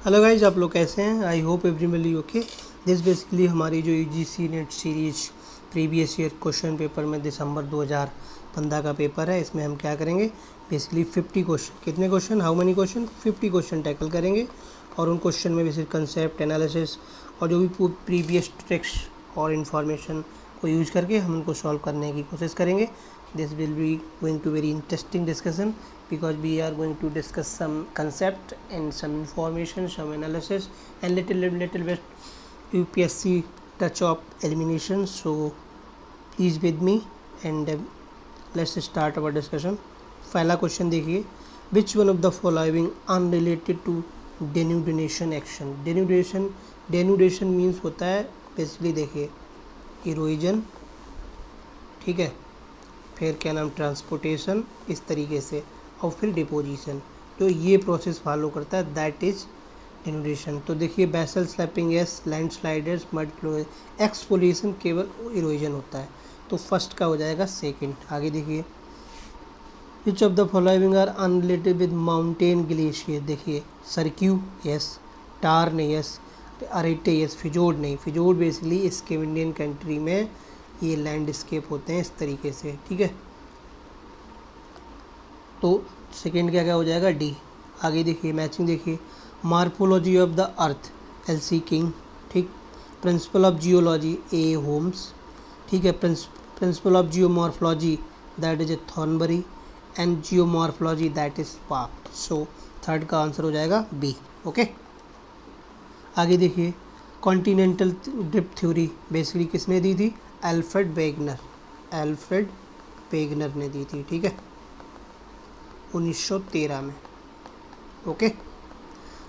Hello guys, आप लोग कैसे हैं? I hope everybody okay. This basically हमारी जो UGC net series previous year question paper में दिसंबर 2015 का पेपर है। इसमें हम क्या करेंगे, बेसिकली 50 क्वेश्चन, कितने question, how many question, 50 question tackle करेंगे। और उन क्वेश्चन में बेसिक कंसेप्ट एनालिसिस और जो भी प्रीवियस ट्रिक्स और इन्फॉर्मेशन को यूज करके हम उनको सॉल्व करने की कोशिश करेंगे। This will be going to very interesting discussion because we are going to discuss some concept and some information, some analysis and little bit UPSC touch of elimination. So please with me and let's start our discussion. पहला question देखिए, which one of the following unrelated to denudation action? denudation means होता है basically, देखिए, erosion, ठीक है, फिर क्या नाम, ट्रांसपोर्टेशन, इस तरीके से, और फिर डिपोजिशन, तो ये प्रोसेस फॉलो करता है, दैट इज डेनुडेशन। तो देखिए, बेसल स्लैपिंग एस, landslides, mud flow, exfoliation केवल इरोजन होता है। तो फर्स्ट का हो जाएगा सेकंड। आगे देखिए, which of the following are unrelated with mountain glacier? देखिए, सरक्यू यस, टार नहीं यस, अरेटे यस, फिजोर्ड नहीं। फिजोर्ड बेसिकली स्कैंडिनेवियन कंट्री में ये लैंडस्केप होते हैं इस तरीके से, ठीक है। तो सेकंड क्या क्या हो जाएगा, डी। आगे देखिए, मैचिंग देखिए, morphology of the earth, LC King, ठीक। Principle of geology, A Holmes, ठीक है। Principle of geomorphology, that is A Thornbury, and geomorphology, that is Park. So third का आंसर हो जाएगा बी, ओके। आगे देखिए, कॉन्टिनेंटल ड्रिफ्ट थ्योरी बेसिकली किसने दी थी? अल्फ्रेड वेगनर ने दी थी, ठीक है, 1913 में, ओके।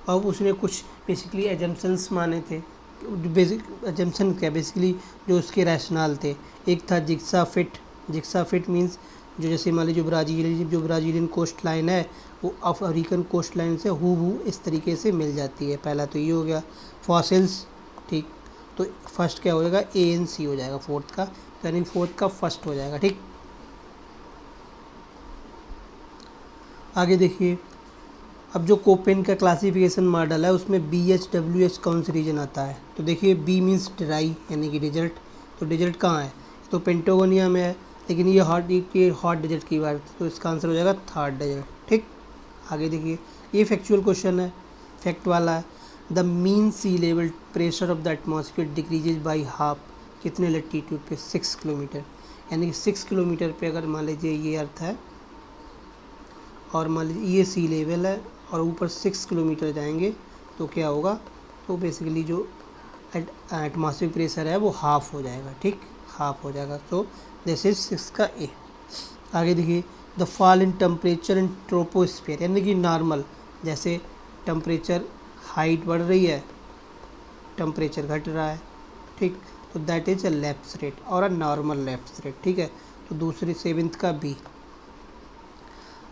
अब उसने कुछ बेसिकली एजम्पशंस माने थे। बेसिक एजम्पशन क्या, बेसिकली जो उसके रैशनल थे, एक था जिग्सा फिट मींस जो, जैसे मान लीजिए जो ब्राज़ीलियन कोस्ट लाइन है वो अफ्रीकन कोस्ट लाइन से हूबहू इस तरीके से मिल जाती है। पहला तो ये हो गया। फॉसिल्स, ठीक, तो फर्स्ट क्या हो जाएगा, ANC हो जाएगा फोर्थ का, यानी फोर्थ का फर्स्ट हो जाएगा, ठीक। आगे देखिए, अब जो कोपेन का क्लासिफिकेशन मॉडल है उसमें BHWH कौन सी रीजन आता है? तो देखिए, बी मीन्स ड्राई यानी कि डिजर्ट। तो डिजर्ट कहाँ है? तो पेंटागोनिया में है, लेकिन ये हॉट डिजर्ट की बात, तो इसका आंसर हो जाएगा थर्ड डिजर्ट, ठीक। आगे देखिए, ये फैक्चुअल क्वेश्चन है, फैक्ट वाला है। The mean sea level pressure of the atmosphere decreases by half, कितने लैटिट्यूड पे? 6 किलोमीटर, यानी कि 6 किलोमीटर पे अगर मान लीजिए ये अर्थ है और मान लीजिए ये सी लेवल है और ऊपर 6 किलोमीटर जाएंगे तो क्या होगा? तो बेसिकली जो एटमॉस्फेरिक प्रेशर है वो हाफ हो जाएगा, ठीक, हाफ हो जाएगा। तो दिस इज 6 का ए। आगे देखिए, the fall in temperature in troposphere, यानी कि नॉर्मल, जैसे टेम्परेचर हाइट बढ़ रही है, टेम्परेचर घट रहा है, ठीक, तो that is a lapse rate और अ नॉर्मल लैप्स रेट, ठीक है। तो दूसरी 7th का बी।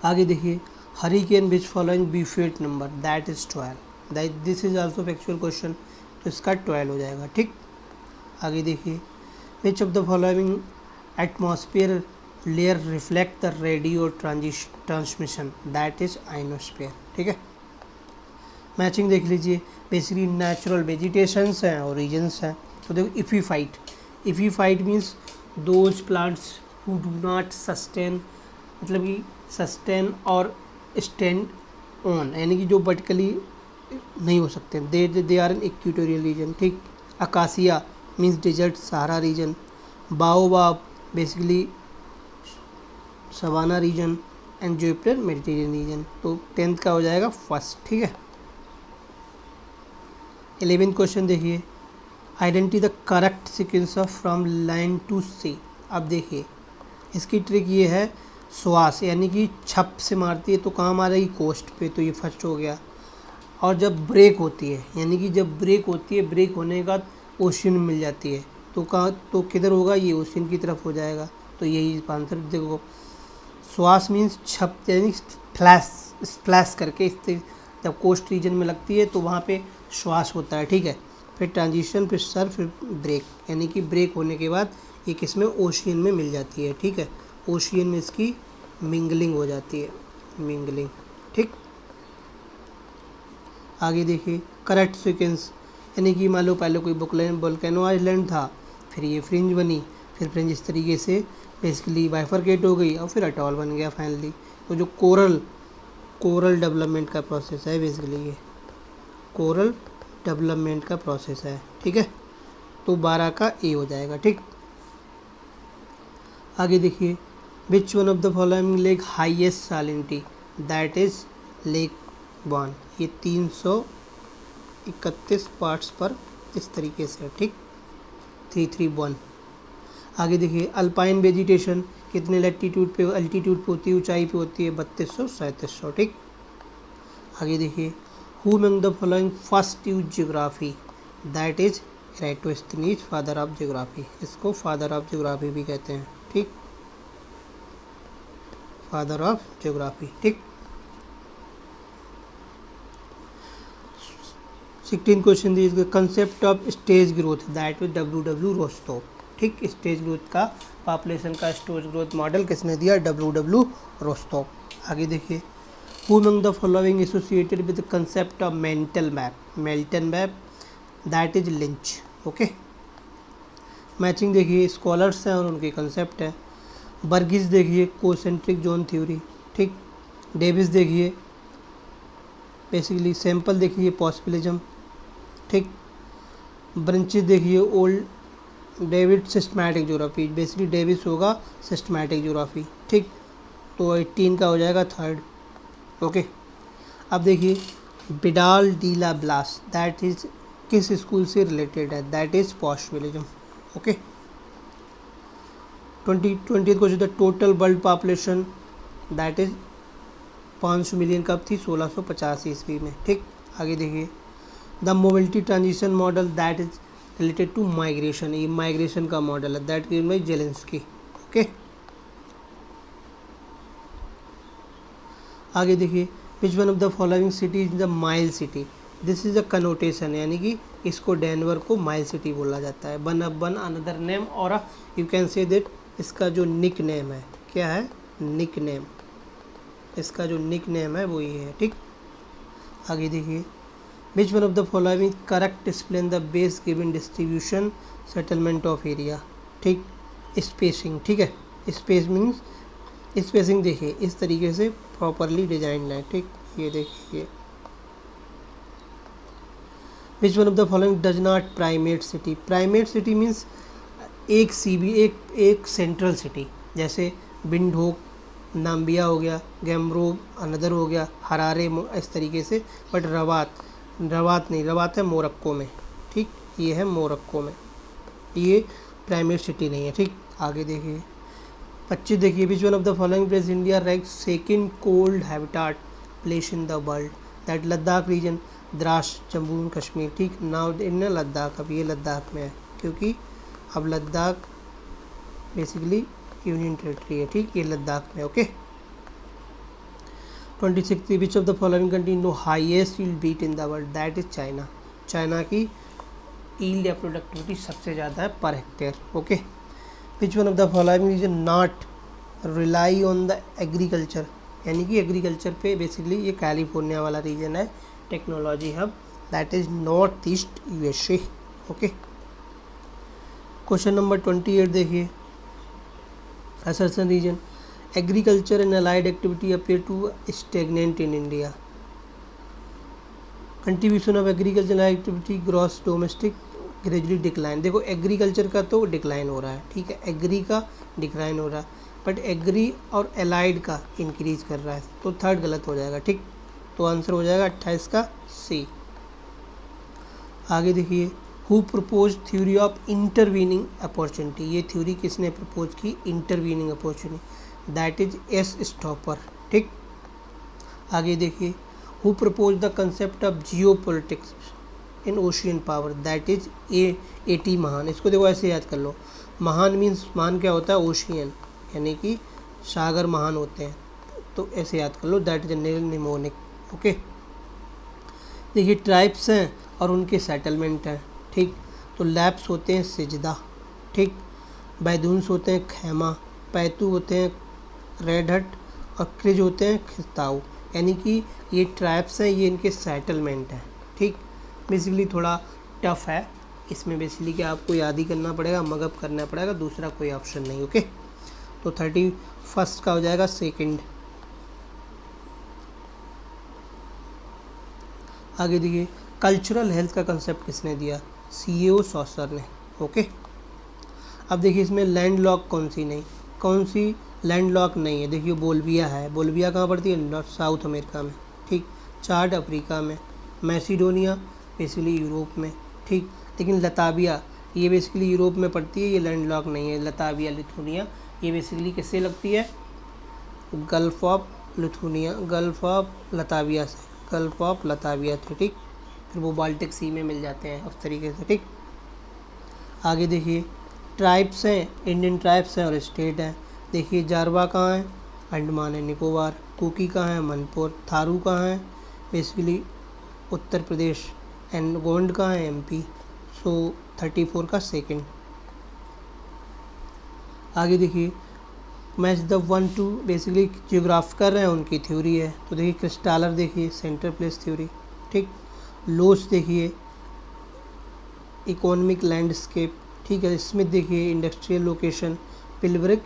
आगे देखिए, hurricane which following Beaufort number, that is 12, that this is also factual question, तो इसका 12 हो जाएगा, ठीक। आगे देखिए, which of the following atmosphere layer reflect the radio transmission, that is ionosphere, ठीक है। मैचिंग देख लीजिए, बेसिकली नेचुरल वेजिटेशंस हैं और रीजन्स हैं। तो देखो, epiphyte means those plants who do not sustain, मतलब कि सस्टेन और स्टैंड ऑन, यानी कि जो वर्टिकली नहीं हो सकते, they are in equatorial region, ठीक। Acacia means desert Sahara region. Baobab basically savanna region, and juniper Mediterranean region. तो 10th का हो जाएगा फर्स्ट, ठीक है। 11th क्वेश्चन देखिए, identity the correct sequence of from land to sea. अब देखिए, इसकी ट्रिक ये है, श्वास यानी कि छप से मारती है तो कहाँ मारेगी? कोस्ट पे, तो ये फर्स्ट हो गया। और जब ब्रेक होती है, यानी कि जब ब्रेक होती है, ब्रेक होने के बाद ओशियन में मिल जाती है, तो कहाँ, तो किधर होगा? ये ओशियन की तरफ हो जाएगा। तो यही आंसर देखो, श्वास मीन्स छप, यानी स्प्लैश करके जब कोस्ट रीजन में लगती है तो वहाँ पे श्वास होता है, ठीक है। फिर ट्रांजिशन, फिर सर, फिर ब्रेक, यानी कि ब्रेक होने के बाद ये किसमें? ओशियन में मिल जाती है, ठीक है। ओशियन में इसकी मिंगलिंग हो जाती है, मिंगलिंग, ठीक। आगे देखिए, करेक्ट सीक्वेंस, यानी कि मान लो पहले कोई वोल्केनो आइलैंड था, फिर ये फ्रिंज बनी, फिर फ्रिंज इस तरीके से बेसिकली बाइफरकेट हो गई और फिर अटॉल बन गया फाइनली। तो जो कोरल डेवलपमेंट का प्रोसेस है बेसिकली, ये कोरल डेवलपमेंट का प्रोसेस है, ठीक है। तो 12 का ए हो जाएगा, ठीक। आगे देखिए, which one of the following lake highest salinity, that is lake one. ये 331 पार्ट्स पर इस तरीके से, ठीक, 331। आगे देखिए, अल्पाइन वेजिटेशन कितने एल्टीट्यूड पे होती है, ऊंचाई पे होती है, 3200-3700, ठीक। आगे देखिए, who among the following first use geography, that is Eratosthenes, father of geography. इसको फादर ऑफ ज्योग्राफी भी कहते हैं, ठीक, फादर ऑफ ज्योग्राफी, ठीक। 16 क्वेश्चन दिए, concept of stage growth, that is W Rostow, ठीक। स्टेज ग्रोथ का, पॉपुलेशन का स्टेज ग्रोथ मॉडल किसने दिया, डब्ल्यू रोस्टो। आगे देखिए, who among the following associated with the concept of mental map, that is Lynch, okay. Matching देखिए, scholars हैं और उनके कंसेप्ट है। बर्गिस देखिए, कोसेंट्रिक जोन थ्योरी, ठीक। डेविस देखिए, बेसिकली सैंपल देखिए, पॉसिबिलिज्म, ठीक। ब्रंचिस देखिए, old David systematic geography, basically Davis होगा सिस्टमैटिक ज्योग्राफी, ठीक। तो 18 का हो जाएगा थर्ड, ओके। अब देखिए, Vidal de la Blache, that is किस स्कूल से रिलेटेड है, that is possibilism, okay. 20 question, the total world population, that is 500 million कब थी, 1650 ईस्वी में, ठीक। आगे देखिए, the mobility transition model, that is related to migration, ये माइग्रेशन का मॉडल है, that given by Zelinsky, okay. आगे देखिए, which one of the following city is the mile city, this is a connotation, यानी कि इसको डेनवर को mile city बोला जाता है। वन अनदर नेम, और यू कैन से दैट इसका जो निक नेम है, क्या है, निक नेम, इसका जो निक नेम है वो ये है, ठीक। आगे देखिए, which one of the following correct explain the base given distribution settlement of area, ठीक। स्पेसिंग, ठीक है, स्पेस मीन्स स्पेसिंग देखिए इस तरीके से प्रॉपरली डिजाइन है, ठीक। ये देखिए, which one of the following does not primate city means एक सेंट्रल सिटी, जैसे बिंडहोक नाम्बिया हो गया, गैमरोब अनदर हो गया, हरारे इस तरीके से, बट रवात नहीं, रवात है मोरक्को में, ठीक, ये है मोरक्को में, ये प्राइमेट सिटी नहीं है, ठीक। आगे देखिए, 25 देखिए, which one of the following place India rank second cold habitat place in the world, that Ladakh region, Dras, Jammu and Kashmir, ठीक। नाउ इन लद्दाख, अब ये लद्दाख में है, क्योंकि अब लद्दाख बेसिकली यूनियन टेरिटरी है, ठीक, ये लद्दाख में, okay. 26 which of the following country no highest yield beet in the world, that is China. China की यील्ड या प्रोडक्टिविटी सबसे ज़्यादा है पर hectare, okay. Which one of the following is not rely on the agriculture, यानी कि agriculture पे basically ये कैलिफोर्निया वाला रीजन है, technology hub, that is north east USA, okay. Question number 28 देखिए, assertion reason, agriculture and allied activity appear to stagnant in India, contribution of agriculture activity gross domestic gradually decline. देखो agriculture का तो decline हो रहा है, ठीक है, agree का डिक्लाइन हो रहा है, बट एग्री और एलाइड का इंक्रीज कर रहा है, तो थर्ड गलत हो जाएगा, ठीक। तो आंसर हो जाएगा 28 का सी। आगे देखिए, who propose theory of intervening opportunity, ये थ्योरी किसने प्रपोज की, intervening opportunity, that is S Stouffer, ठीक। आगे देखिए, who propose the concept of geopolitics in ocean power, that is A T. Mahan. इसको देखो ऐसे याद कर लो, महान मीन्स महान क्या होता है, ओशियन, यानी कि सागर महान होते हैं, तो ऐसे याद कर लो, दैट इज नील निमोनिक, ओके। देखिए, ट्राइब्स हैं और उनके सेटलमेंट हैं, ठीक। तो लैप्स होते हैं सिजदा, ठीक। बैदून्स होते हैं खैमा, पैतू होते हैं रेड हट, और क्रिज होते हैं खिस्ताऊ, यानी कि ये ट्राइब्स हैं, ये इनके सेटलमेंट हैं, ठीक। बेसिकली थोड़ा टफ है, इसमें बेसिकली क्या आपको याद ही करना पड़ेगा, मगअप करना पड़ेगा, दूसरा कोई ऑप्शन नहीं। ओके, तो 31 का हो जाएगा सेकंड। आगे देखिए, कल्चरल हेल्थ का कंसेप्ट किसने दिया? सीएओ सॉसर ने। ओके, अब देखिए इसमें लैंडलॉक कौन सी लैंडलॉक नहीं है। देखिए बोल्विया है, बोल्विया कहाँ पड़ती है? नॉर्थ साउथ अमेरिका में, ठीक। चाड अफ्रीका में, मैसिडोनिया बेसिकली यूरोप में, ठीक। लेकिन लताविया ये बेसिकली यूरोप में पड़ती है, ये लैंडलॉक नहीं है। लताविया लिथुनिया ये बेसिकली किससे लगती है? Gulf of Lithuania, gulf of Latvia से, गल्फ ऑफ लताविया से, ठीक। फिर वो बाल्टिक सी में मिल जाते हैं उस तरीके से, ठीक। आगे देखिए, ट्राइब्स हैं, इंडियन ट्राइब्स हैं और स्टेट हैं। देखिए जारवा कहाँ है? अंडमान एंड निकोबार। कुकी कहाँ है? मणिपुर। थारू कहाँ है? बेसिकली उत्तर प्रदेश। एंड गोंड कहाँ है? एमपी। सो 34 का सेकंड। आगे देखिए, मैच द 1-2 बेसिकली जियोग्राफिकर हैं उनकी थ्योरी है। तो देखिए क्रिस्टालर देखिए सेंटर प्लेस थ्योरी, ठीक। लोच देखिए इकोनॉमिक लैंडस्केप, ठीक है। स्मिथ देखिए industrial location. Philbrick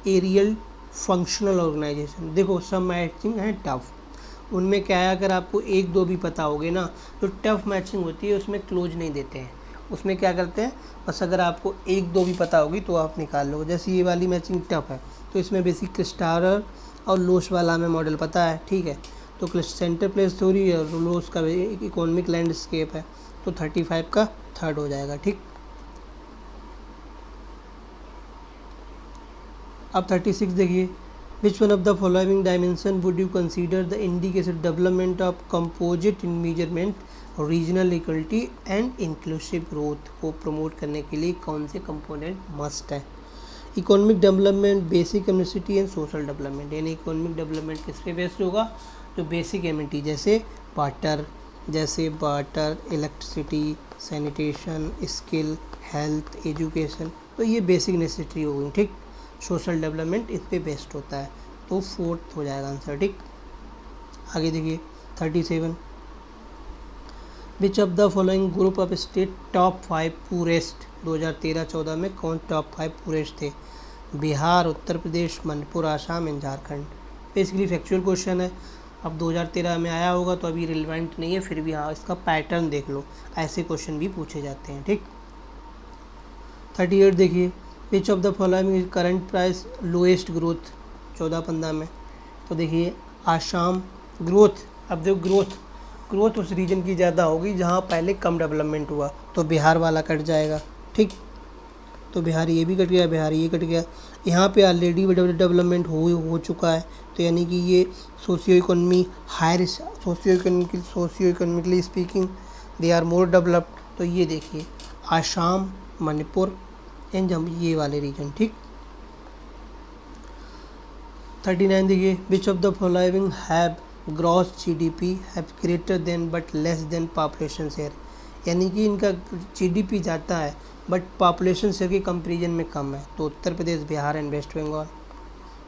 areal functional organization. देखो सब मैचिंग है टफ, उनमें क्या है अगर आपको 1-2 भी पता होगे ना, तो टफ मैचिंग होती है उसमें क्लोज नहीं देते हैं। उसमें क्या करते हैं, बस अगर आपको 1-2 भी पता होगी तो आप निकाल लो। जैसे ये वाली मैचिंग टफ है, तो इसमें बेसिक क्रिस्टालर और लोच वाला हमें मॉडल पता है, ठीक है। तो सेंटर प्लेस थ्योरी और लोच का इकोनॉमिक लैंडस्केप है, तो 35 का थर्ड हो जाएगा, ठीक। अब 36 देखिए, which one of the following dimension would you consider the indicator development of composite in measurement regional equality and inclusive growth को प्रमोट करने के लिए कौन से कंपोनेंट मस्ट है? Economic development, basic community and social development. यानी economic development किस पे बेस्ड होगा? जो बेसिक एमिनिटी जैसे water, electricity, sanitation, skill, health, education, तो ये बेसिक नेसेसिटी हो गई, ठीक। सोशल डेवलपमेंट इस पे बेस्ड होता है, तो 4th हो जाएगा आंसर, ठीक। आगे देखिए 37, which of the following group of state top 5 poorest? 2013-14 में कौन टॉप 5 पूरेस्ट थे? Bihar, Uttar Pradesh, Manipur, Assam and Jharkhand. Basically factual question है, अब 2013 में आया होगा तो अभी रिलेवेंट नहीं है, फिर भी हाँ इसका पैटर्न देख लो, ऐसे क्वेश्चन भी पूछे जाते हैं, ठीक। 38 देखिए, which of the following current price lowest growth 14-15 में? तो देखिए आसाम ग्रोथ, अब देखो ग्रोथ उस रीजन की ज़्यादा होगी जहाँ पहले कम डेवलपमेंट हुआ, तो बिहार वाला कट जाएगा, ठीक। तो बिहार ये भी कट गया, बिहार ये कट गया। यहाँ पे ऑलरेडी डेवलपमेंट हो चुका है, तो यानी कि ये socio economy higher, socio economically speaking they are more developed. तो ये देखिए आसाम, मणिपुर एंड ये वाले रीजन, ठीक। 39 देखिए, which of the following have gross GDP have greater than but less than population share? यानी कि इनका जीडीपी जाता है बट पॉपुलेशन शेयर के कंपेरिजन में कम है, तो उत्तर प्रदेश, बिहार एंड वेस्ट बंगाल।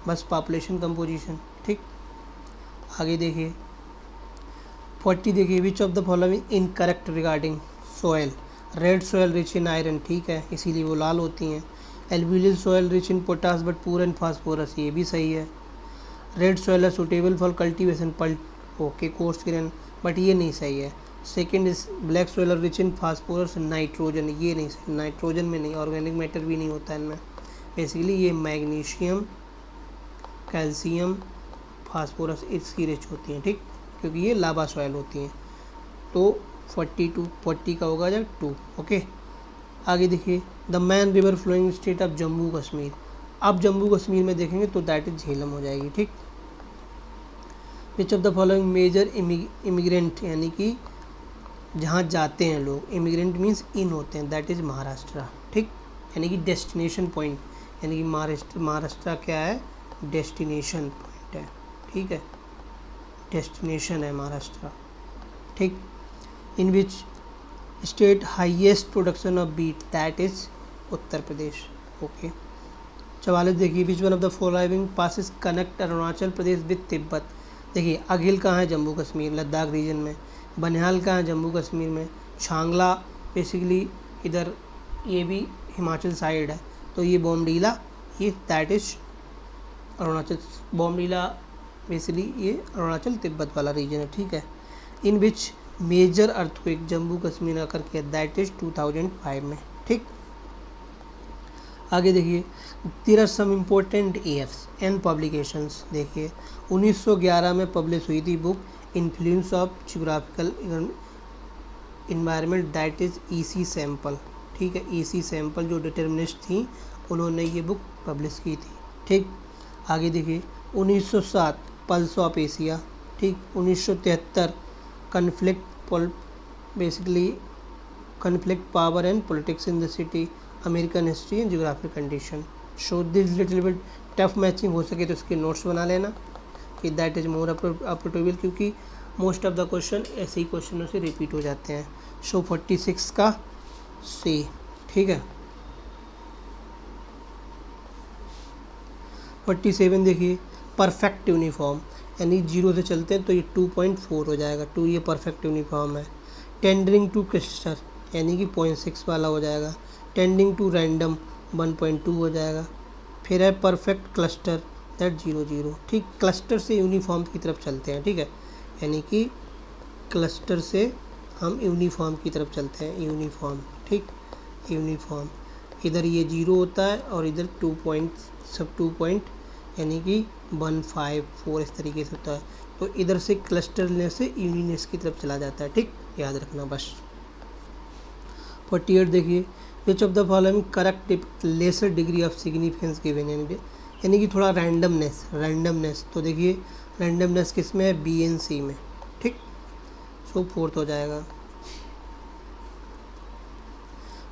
बस पॉपुलेशन कंपोजिशन, ठीक। आगे देखिए 40 देखिए, which of the following incorrect regarding soil? Red soil rich in iron, ठीक है, इसीलिए वो लाल होती हैं। Alluvial soil rich in potash but poor in phosphorus, ये भी सही है। रेड सॉयल है suitable for cultivation, okay, coarse grain, but ये नहीं सही है। Second is black soil rich in phosphorus nitrogen, ये नहीं सही, नाइट्रोजन में नहीं, ऑर्गेनिक मैटर भी नहीं होता इनमें। बेसिकली ये मैग्नीशियम, कैल्शियम, फास्फोरस इसकी रिच होती हैं, ठीक, क्योंकि ये लावा सॉयल होती हैं। तो 40 का होगा जब 2, ओके। आगे देखिए, the main river flowing state of Jammu Kashmir. अब जम्मू कश्मीर में देखेंगे तो दैट इज झेलम हो जाएगी, ठीक। Which of the following major immigrant, यानी कि जहाँ जाते हैं लोग, इमिग्रेंट मीन्स इन होते हैं, दैट इज महाराष्ट्र, ठीक। यानी कि डेस्टिनेशन पॉइंट, यानी कि महाराष्ट्र क्या है? डेस्टिनेशन पॉइंट है, ठीक है, डेस्टिनेशन है महाराष्ट्र, ठीक। In which state highest production of beet? That is Uttar Pradesh, okay. 44 देखिए, which one of the following passes connect Arunachal Pradesh with Tibet? देखिए अघिल कहाँ है? जम्मू कश्मीर, लद्दाख रीजन में। बनिहाल कहाँ है? जम्मू कश्मीर में। छांगला बेसिकली इधर ये भी हिमाचल साइड है, तो ये बॉमडीला ये that is Arunachal. Bomdila basically ये अरुणाचल तिब्बत वाला रीजन है, ठीक है। In which major earthquake Jammu Kashmir आकर के दैट इज 2005 में, ठीक। आगे देखिए, there are some important years and publications. देखिए 1911 में पब्लिश हुई थी book influence of geographical environment that is E C Semple, ठीक है। ईसी सैम्पल जो डिटर्मिनिस्ट थी उन्होंने ये बुक पब्लिश की थी, ठीक। आगे देखिए 1907 पल्स ऑफ एशिया, ठीक। 1973 conflict basically conflict power and politics in the city American history and geographic condition. Show this little bit tough matching हो सके तो इसके नोट्स बना लेना कि दैट इज मोर अप्रोटेबल, क्योंकि मोस्ट ऑफ द क्वेश्चन ऐसे ही क्वेश्चनों से रिपीट हो जाते हैं। शो 46 का सी, ठीक है। 47 देखिए, परफेक्ट यूनिफॉर्म, यानी 0 से चलते हैं तो ये 2.4 हो जाएगा, 2 ये परफेक्ट यूनिफॉर्म है। टेंडरिंग टू क्लस्टर यानी कि 0.6 वाला हो जाएगा। टेंडिंग टू रैंडम 1.2 हो जाएगा। फिर है परफेक्ट क्लस्टर दैट 0.0, ठीक। क्लस्टर से यूनिफॉर्म की तरफ चलते हैं, ठीक है, यानी कि क्लस्टर से हम यूनिफॉर्म की तरफ चलते हैं, यूनिफॉर्म, ठीक। यूनिफॉर्म इधर ये 0 होता है और इधर 2 पॉइंट यानी कि 154 इस तरीके से होता है, तो इधर से क्लस्टरनेस से यूनिनेस की तरफ चला जाता है, ठीक, याद रखना बस। 48 देखिए, which of the following correct lesser degree of significance given, यानी कि थोड़ा रैंडमनेस, तो देखिए रैंडमनेस किस में है, बी एन सी में, ठीक। सो 4th हो जाएगा।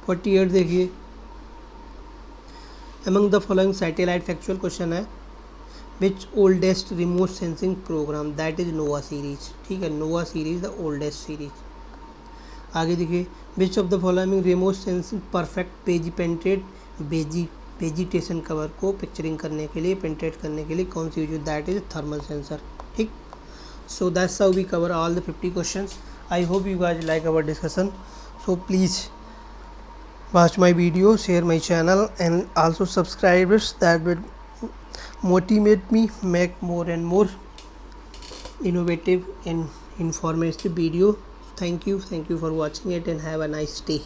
48 देखिए, among the following satellite factual question है, which oldest remote sensing program that is nova series, ठीक है। Nova series the oldest series. आगे देखिए, which of the following remote sensing perfect page painted vegetation cover को picturing करने के लिए painted करने के लिए कौन सी use, that is thermal sensor, ठीक। So that's how we cover all the 50 questions. I hope you guys like our discussion, so please watch my video, share my channel and also subscribe it, that will motivate me make more and more innovative and informative video. Thank you for watching it and have a nice day.